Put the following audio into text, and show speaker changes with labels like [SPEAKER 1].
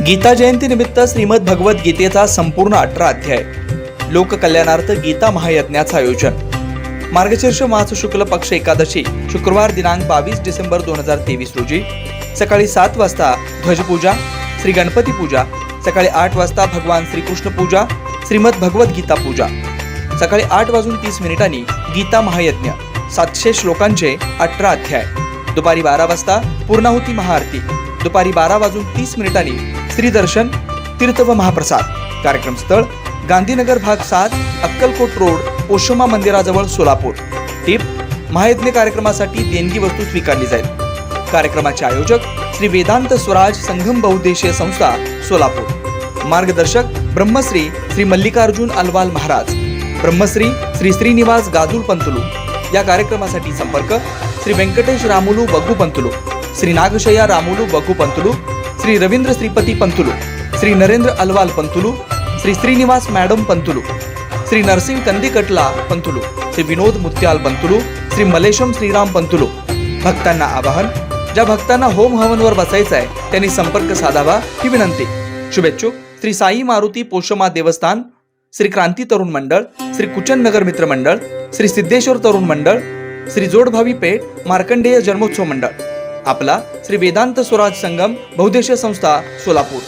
[SPEAKER 1] गीता जयंती निमित्त श्रीमद भगवत गीतेचा संपूर्ण 18 अध्याय लोककल्याणार्थ गीता महायज्ञाचं आयोजन। मार्गशीर्ष मास शुक्ल पक्ष एकादशी शुक्रवार दिनांक 22 डिसेंबर 2023 रोजी सकाळी 7 वाजता ध्वजपूजा, श्री गणपती पूजा, सकाळी 8 वाजता भगवान श्रीकृष्ण पूजा, श्रीमद भगवत गीता पूजा, सकाळी 8:30 गीता महायज्ञ 700 श्लोकांचे 18 अध्याय, दुपारी 12 वाजता पूर्णाहुती महाआरती, दुपारी 12:30 श्री दर्शन तीर्थ व महाप्रसाद। कार्यक्रम स्थळ गांधीनगर भाग 7 अक्कलकोट रोड पोषमा मंदिराजवळ सोलापूर। टिप: महायज्ञ कार्यक्रमासाठी देणगी वस्तू स्वीकारली जाईल। कार्यक्रमाचे आयोजक श्री वेदांत स्वराज संगम बहुउद्देशीय संस्था सोलापूर। मार्गदर्शक ब्रह्मश्री श्री मल्लिकार्जुन अलवाल महाराज, ब्रह्मश्री श्री श्रीनिवास गादुल पंतुलू। या कार्यक्रमासाठी संपर्क श्री व्यंकटेश रामुलू बग्गू पंतुलू, श्री नागशया रामुलू बग्गू पंतुलू, श्री रवींद्र श्रीपती पंतुलू, श्री नरेंद्र अलवाल पंतुलू, श्री श्रीनिवास मॅडम पंतुलू, श्री नरसिंग कंदीकटला पंतुलू, श्री विनोद मुत्याल पंतुलू, श्री मलेशम श्रीराम पंतुलू। भक्तांना आवाहन: ज्या भक्तांना होम हवनवर बसायचं आहे त्यांनी संपर्क साधावा ही विनंती। शुभेच्छुक श्री साई मारुती पोषमा देवस्थान, श्री क्रांती तरुण मंडळ, श्री कुचन नगर मित्र मंडळ, श्री सिद्धेश्वर तरुण मंडळ, श्री जोडभावी पेठ मार्कंडेय जन्मोत्सव मंडळ। आपला श्री वेदांत स्वराज संगम बहुउद्देशीय संस्था सोलापूर।